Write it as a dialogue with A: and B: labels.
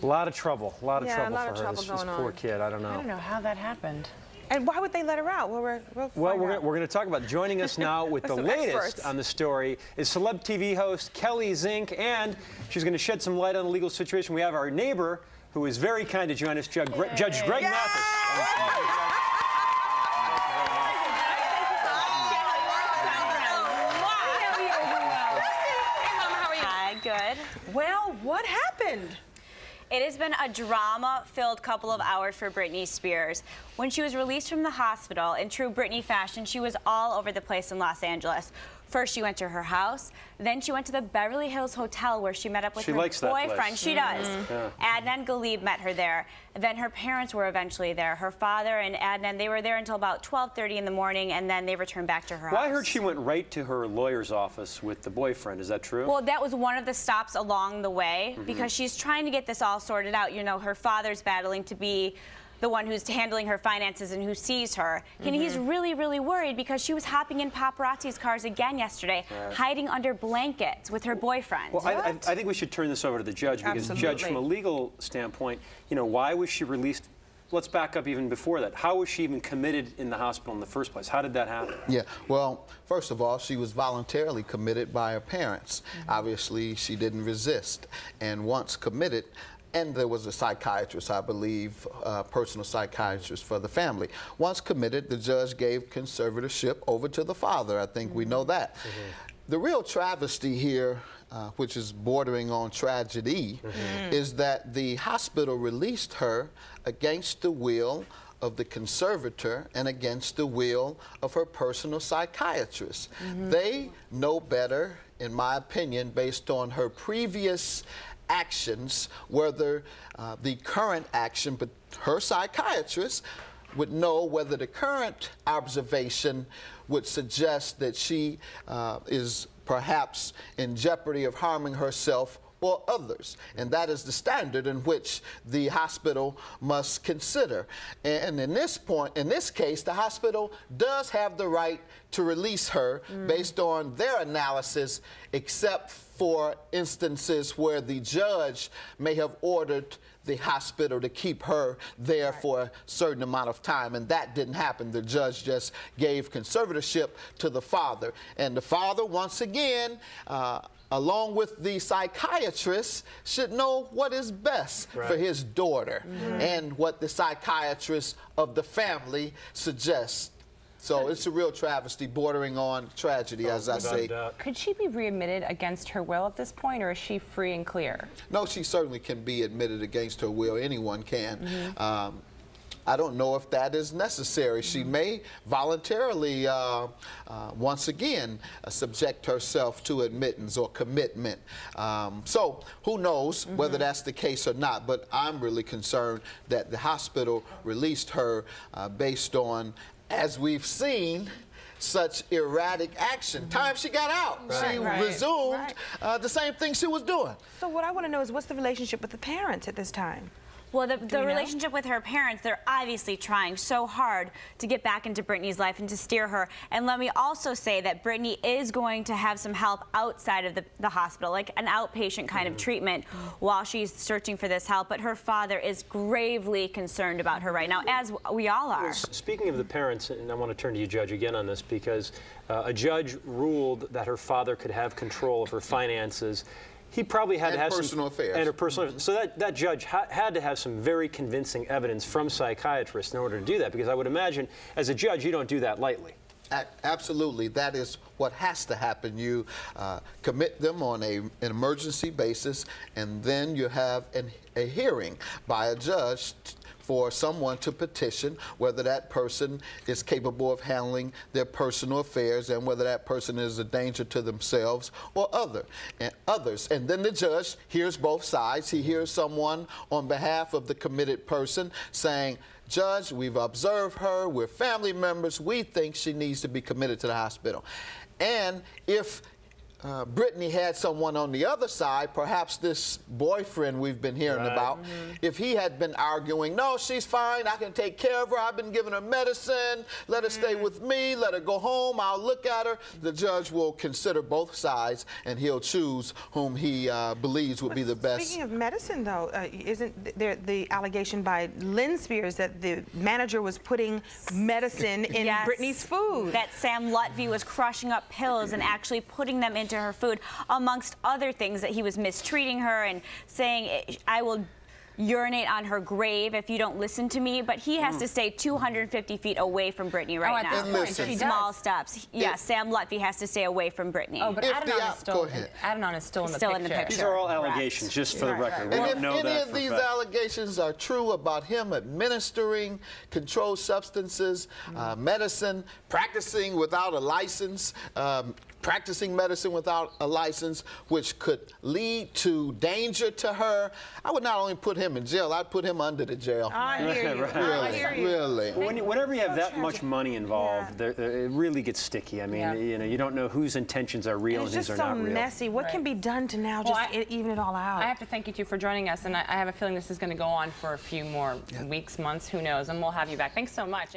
A: A lot of trouble for her. This poor kid. I don't
B: I don't know how that happened.
C: And why would they let her out? Well,
A: we're going to talk about joining us now with the latest on the story is celeb TV host Kelli Zink, and she's going to shed some light on the legal situation. We have our neighbor who is very kind to join us, Judge Greg Mathis.
D: Good.
C: Well, what happened?
D: It has been a drama-filled couple of hours for Brittney Spears. When she was released from the hospital, in true Brittney fashion, she was all over the place in Los Angeles. First, she went to her house. Then she went to the Beverly Hills Hotel where she met up with her boyfriend. She does. Yeah. Adnan Galib met her there. Then her parents were eventually there. Her father and Adnan, they were there until about 12:30 in the morning, and then they returned back to her house.
A: Well, I heard she went right to her lawyer's office with the boyfriend. Is that true?
D: Well, that was one of the stops along the way because she's trying to get this all sorted out. You know, her father's battling to be the one who's handling her finances and who sees her. And he's really, really worried because she was hopping in paparazzi's cars again yesterday, hiding under blankets with her boyfriend.
A: Well, I think we should turn this over to the judge because, Judge, from a legal standpoint, you know, why was she released? Let's back up even before that. How was she even committed in the hospital in the first place? How did that happen?
E: Yeah, well, first of all, she was voluntarily committed by her parents. Obviously, she didn't resist. And once committed, and there was a psychiatrist, I believe, personal psychiatrist for the family. Once committed, the judge gave conservatorship over to the father. I think we know that. The real travesty here, which is bordering on tragedy, is that the hospital released her against the will of the conservator and against the will of her personal psychiatrist. They know better, in my opinion, based on her previous actions, whether the current action, but her psychiatrist would know whether the current observation would suggest that she is perhaps in jeopardy of harming herself or others. And that is the standard in which the hospital must consider. And in this case, the hospital does have the right to release her based on their analysis, except for instances where the judge may have ordered the hospital to keep her there for a certain amount of time, and that didn't happen. The judge just gave conservatorship to the father. And the father, once again, along with the psychiatrist, should know what is best for his daughter and what the psychiatrist of the family suggests. So it's a real travesty bordering on tragedy, as I say.
C: Could she be readmitted against her will at this point, or is she free and clear?
E: No, she certainly can be admitted against her will. Anyone can. I don't know if that is necessary. She may voluntarily, once again, subject herself to admittance or commitment. So who knows whether that's the case or not, but I'm really concerned that the hospital released her based on, as we've seen, such erratic action. Time she got out, she resumed the same thing she was doing.
C: So what I want to know is, what's the relationship with the parents at this time?
D: Well, the relationship with her parents, they're obviously trying so hard to get back into Brittney's life and to steer her. And let me also say that Brittney is going to have some help outside of the hospital, like an outpatient kind of treatment while she's searching for this help. But her father is gravely concerned about her right now, as we all are.
A: Speaking of the parents, and I want to turn to you, Judge, again on this, because a judge ruled that her father could have control of her finances. He probably had to have
E: personal affairs.
A: And her personal affairs. So that judge had to have some very convincing evidence from psychiatrists in order to do that, because I would imagine, as a judge, you don't do that lightly.
E: Absolutely. That is what has to happen. You commit them on an emergency basis, and then you have a hearing by a judge for someone to petition whether that person is capable of handling their personal affairs and whether that person is a danger to themselves or others. And then the judge hears both sides. He hears someone on behalf of the committed person saying, "Judge, we've observed her, we're family members, we think she needs to be committed to the hospital." And if Brittney had someone on the other side, perhaps this boyfriend we've been hearing about, if he had been arguing, no, she's fine, I can take care of her, I've been giving her medicine, let her stay with me, let her go home, I'll look at her, the judge will consider both sides and he'll choose whom he believes would be the best.
B: Speaking of medicine, though, isn't there the allegation by Lynn Spears that the manager was putting medicine in Brittney's food?
D: That Sam Lutfi was crushing up pills and actually putting them into her food, amongst other things, that he was mistreating her and saying, I will urinate on her grave if you don't listen to me, but he has to stay 250 feet away from Brittney right now.
C: At this point,
D: small steps. Yeah, Sam Lutfi has to stay away from Brittney.
C: Oh, but Adnan is still in the picture.
A: These are all allegations, just for the record. We don't know that.
E: And if any of these allegations are true about him administering controlled substances, medicine, practicing without a license, practicing medicine without a license, which could lead to danger to her, I would not only put him in jail, I'd put him under the jail.
B: I hear you.
E: Really.
A: Whenever you have that much money involved, it really gets sticky. I mean, you don't know whose intentions are real and whose are not real.
B: It's just so messy. What can be done to now just even it all out?
C: I have to thank you two for joining us, and I have a feeling this is going to go on for a few more weeks, months, who knows, and we'll have you back. Thanks so much.